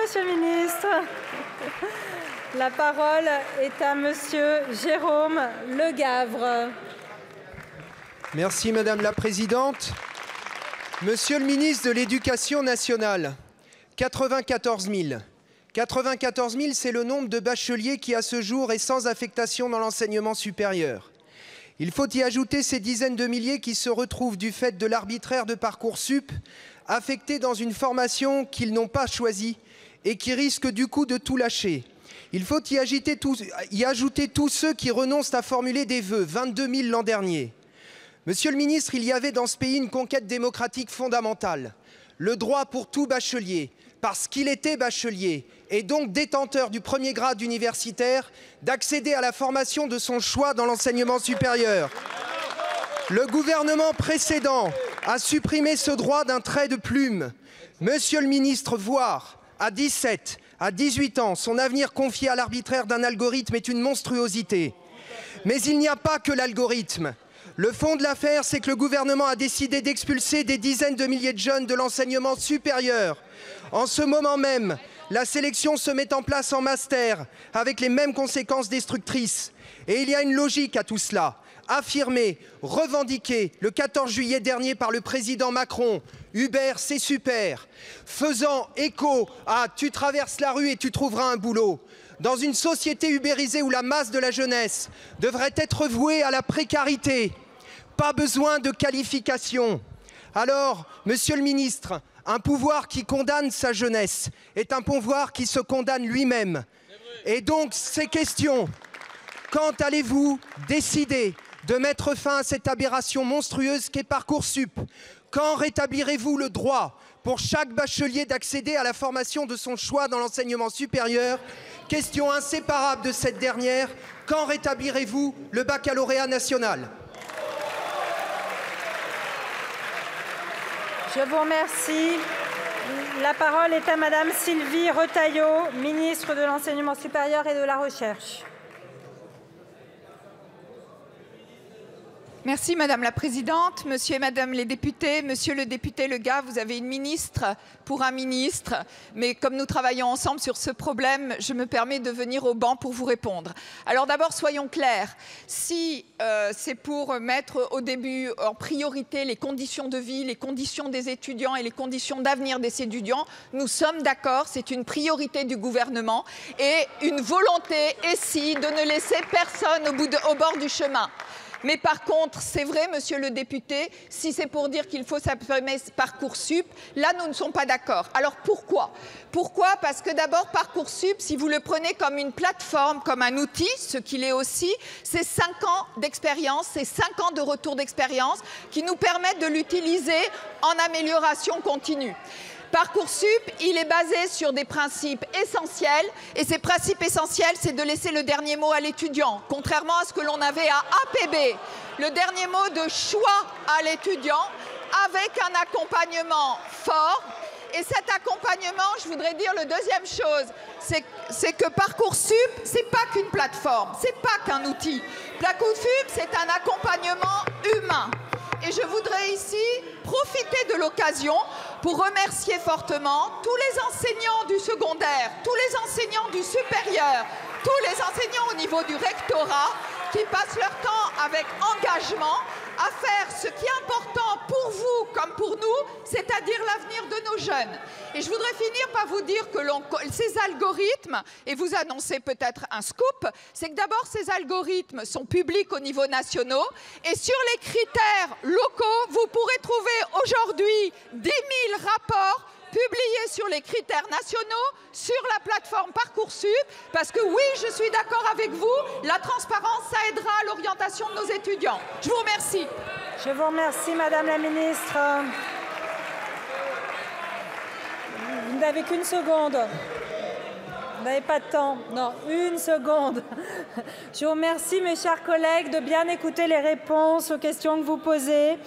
Monsieur le ministre. La parole est à Monsieur Jérôme Legavre. Merci Madame la Présidente. Monsieur le ministre de l'Éducation nationale, 94 000. 94 000, c'est le nombre de bacheliers qui, à ce jour, est sans affectation dans l'enseignement supérieur. Il faut y ajouter ces dizaines de milliers qui se retrouvent, du fait de l'arbitraire de Parcoursup, affectés dans une formation qu'ils n'ont pas choisie et qui risquent du coup de tout lâcher. Il faut y ajouter tous ceux qui renoncent à formuler des vœux, 22 000 l'an dernier. Monsieur le ministre, il y avait dans ce pays une conquête démocratique fondamentale, le droit pour tout bachelier, parce qu'il était bachelier et donc détenteur du premier grade universitaire, d'accéder à la formation de son choix dans l'enseignement supérieur. Le gouvernement précédent a supprimé ce droit d'un trait de plume. Monsieur le ministre, voir à 17, à 18 ans son avenir confié à l'arbitraire d'un algorithme est une monstruosité. Mais il n'y a pas que l'algorithme. Le fond de l'affaire, c'est que le gouvernement a décidé d'expulser des dizaines de milliers de jeunes de l'enseignement supérieur. En ce moment même, la sélection se met en place en master, avec les mêmes conséquences destructrices. Et il y a une logique à tout cela. Affirmé, revendiqué le 14 juillet dernier par le président Macron, Uber c'est super, faisant écho à tu traverses la rue et tu trouveras un boulot. Dans une société ubérisée où la masse de la jeunesse devrait être vouée à la précarité, pas besoin de qualification. Alors, monsieur le ministre, un pouvoir qui condamne sa jeunesse est un pouvoir qui se condamne lui-même. Et donc, ces questions, quand allez-vous décider de mettre fin à cette aberration monstrueuse qu'est Parcoursup? Quand rétablirez-vous le droit pour chaque bachelier d'accéder à la formation de son choix dans l'enseignement supérieur? Question inséparable de cette dernière, quand rétablirez-vous le baccalauréat national? Je vous remercie. La parole est à Madame Sylvie Retailleau, ministre de l'Enseignement supérieur et de la Recherche. Merci Madame la Présidente, Monsieur et Madame les députés. Monsieur le député Legavre, vous avez une ministre pour un ministre, mais comme nous travaillons ensemble sur ce problème, je me permets de venir au banc pour vous répondre. Alors d'abord, soyons clairs, si c'est pour mettre au début en priorité les conditions de vie, les conditions des étudiants et les conditions d'avenir des étudiants, nous sommes d'accord, c'est une priorité du gouvernement et une volonté ici de ne laisser personne au bord du chemin. Mais par contre, c'est vrai, monsieur le député, si c'est pour dire qu'il faut supprimer Parcoursup, là, nous ne sommes pas d'accord. Alors pourquoi? Pourquoi? Parce que d'abord, Parcoursup, si vous le prenez comme une plateforme, comme un outil, ce qu'il est aussi, c'est 5 ans d'expérience, c'est 5 ans de retour d'expérience qui nous permettent de l'utiliser en amélioration continue. Parcoursup, il est basé sur des principes essentiels et ces principes essentiels, c'est de laisser le dernier mot à l'étudiant, contrairement à ce que l'on avait à APB, le dernier mot de choix à l'étudiant avec un accompagnement fort. Et cet accompagnement, je voudrais dire la deuxième chose, c'est que Parcoursup, c'est pas qu'une plateforme, c'est pas qu'un outil. Parcoursup, c'est un accompagnement humain. Et je voudrais ici profiter de l'occasion pour remercier fortement tous les enseignants du secondaire, tous les enseignants du supérieur, tous les enseignants au niveau du rectorat qui passent leur temps avec engagement à faire ce qui est important pour vous comme pour nous, c'est-à-dire l'avenir de nos jeunes. Et je voudrais finir par vous dire que ces algorithmes, et vous annoncez peut-être un scoop, c'est que d'abord ces algorithmes sont publics au niveau national et sur les critères locaux, vous pourrez trouver aujourd'hui 10 000 rapports publiés sur les critères nationaux sur la plateforme Parcoursup, parce que oui, je suis d'accord avec vous, la transparence, ça aidera à l'orientation de nos étudiants. Je vous remercie. Je vous remercie, Madame la Ministre. Vous n'avez qu'une seconde. Vous n'avez pas de temps. Non, une seconde. Je vous remercie, mes chers collègues, de bien écouter les réponses aux questions que vous posez.